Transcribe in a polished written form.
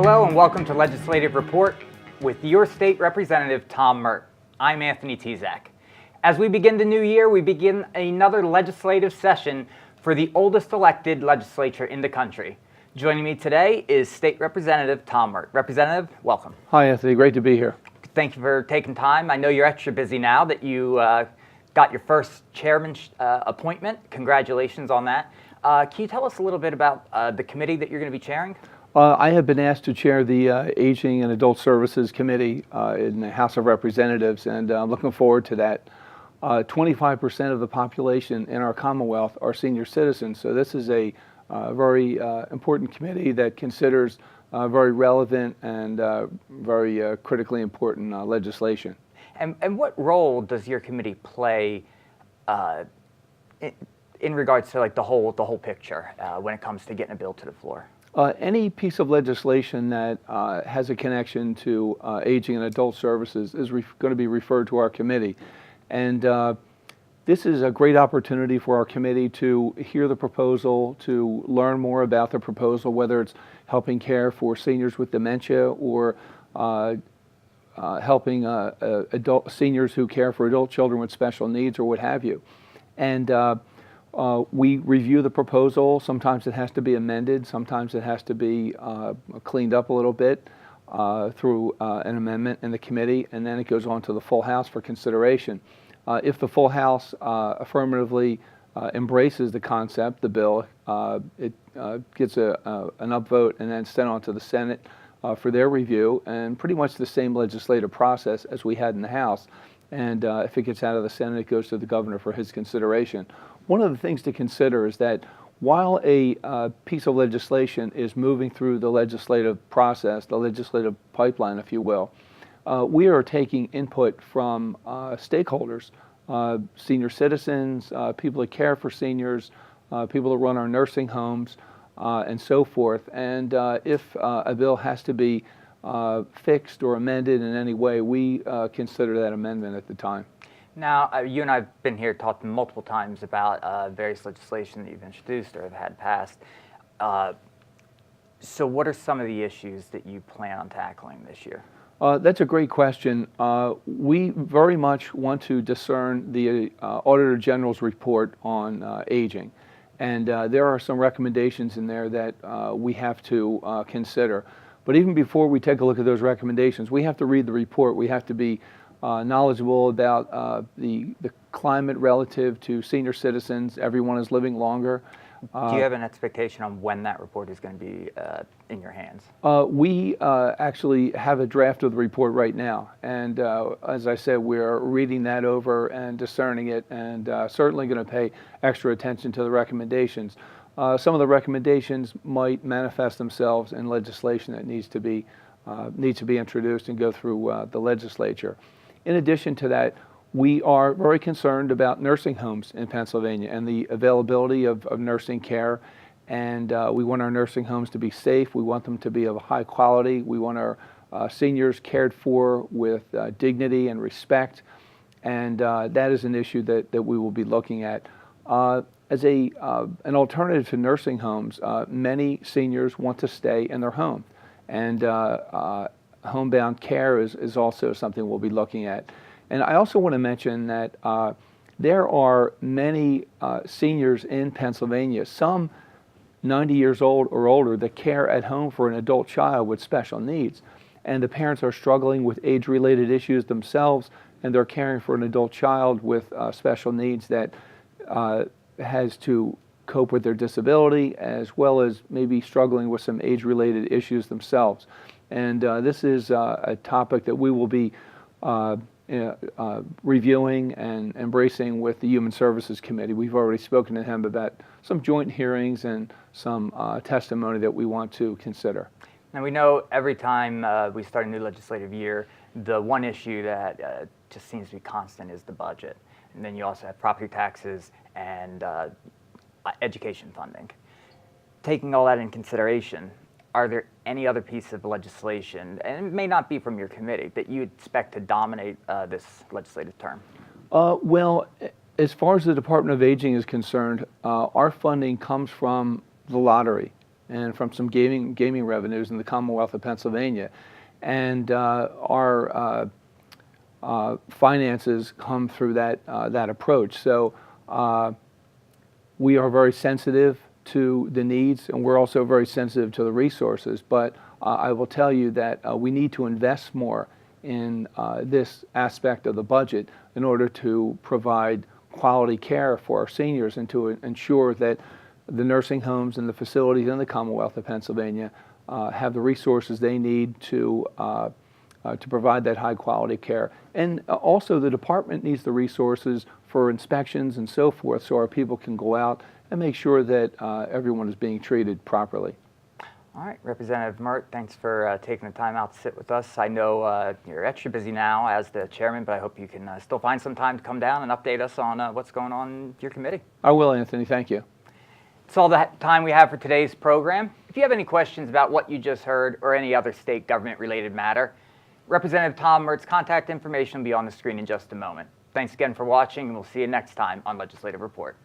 Hello and welcome to Legislative Report with your state representative, Tom Murt. I'm Anthony Tezak. As we begin the new year, we begin another legislative session for the oldest elected legislature in the country. Joining me today is State Representative Tom Murt. Representative, welcome. Hi, Anthony. Great to be here. Thank you for taking time. I know you're extra busy now that you got your first chairman appointment. Congratulations on that. Can you tell us a little bit about the committee that you're going to be chairing? I have been asked to chair the Aging and Adult Services Committee in the House of Representatives, and I'm looking forward to that. 25% of the population in our Commonwealth are senior citizens, so this is a very important committee that considers very relevant and very critically important legislation. And what role does your committee play in regards to like the whole picture when it comes to getting a bill to the floor? Any piece of legislation that has a connection to aging and adult services is going to be referred to our committee. And this is a great opportunity for our committee to hear the proposal, to learn more about the proposal, whether it's helping care for seniors with dementia or helping adult seniors who care for adult children with special needs or what have you. And we review the proposal. Sometimes it has to be amended. Sometimes it has to be cleaned up a little bit through an amendment in the committee, and then it goes on to the full House for consideration. If the full House affirmatively embraces the concept, the bill, it gets an upvote and then sent on to the Senate for their review, and pretty much the same legislative process as we had in the House. And if it gets out of the Senate, it goes to the governor for his consideration. One of the things to consider is that while a piece of legislation is moving through the legislative process, the legislative pipeline, if you will, we are taking input from stakeholders, senior citizens, people that care for seniors, people that run our nursing homes, and so forth. And if a bill has to be fixed or amended in any way, we consider that amendment at the time. Now, you and I have been here talking multiple times about various legislation that you've introduced or have had passed. So what are some of the issues that you plan on tackling this year? That's a great question. We very much want to discern the Auditor General's report on aging. And there are some recommendations in there that we have to consider. But even before we take a look at those recommendations, we have to read the report. We have to be knowledgeable about the climate relative to senior citizens. Everyone is living longer. Do you have an expectation on when that report is going to be in your hands? We actually have a draft of the report right now. And as I said, we're reading that over and discerning it, and certainly going to pay extra attention to the recommendations. Some of the recommendations might manifest themselves in legislation that needs to be introduced and go through the legislature. In addition to that, we are very concerned about nursing homes in Pennsylvania and the availability of nursing care. And we want our nursing homes to be safe. We want them to be of high quality. We want our seniors cared for with dignity and respect. And that is an issue that we will be looking at. As an alternative to nursing homes, many seniors want to stay in their home. And homebound care is also something we'll be looking at. And I also want to mention that there are many seniors in Pennsylvania, some 90 years old or older, that care at home for an adult child with special needs. And the parents are struggling with age-related issues themselves, and they're caring for an adult child with special needs that has to cope with their disability, as well as maybe struggling with some age-related issues themselves. And this is a topic that we will be reviewing and embracing with the Human Services Committee. We've already spoken to him about some joint hearings and some testimony that we want to consider. Now, we know every time we start a new legislative year, the one issue that just seems to be constant is the budget. And then you also have property taxes and education funding. Taking all that in consideration, are there any other piece of legislation, and it may not be from your committee, that you expect to dominate this legislative term? Well, as far as the Department of Aging is concerned, our funding comes from the lottery. and from some gaming revenues in the Commonwealth of Pennsylvania. And our finances come through that approach. So we are very sensitive to the needs, and we're also very sensitive to the resources. But I will tell you that we need to invest more in this aspect of the budget in order to provide quality care for our seniors and to ensure that the nursing homes and the facilities in the Commonwealth of Pennsylvania have the resources they need to provide that high quality care. And also the department needs the resources for inspections and so forth, so our people can go out and make sure that everyone is being treated properly. All right, Representative Murt, thanks for taking the time out to sit with us. I know you're extra busy now as the chairman, but I hope you can still find some time to come down and update us on what's going on in your committee. I will, Anthony. Thank you. That's all the time we have for today's program. If you have any questions about what you just heard or any other state government-related matter, Representative Tom Murt's contact information will be on the screen in just a moment. Thanks again for watching, and we'll see you next time on Legislative Report.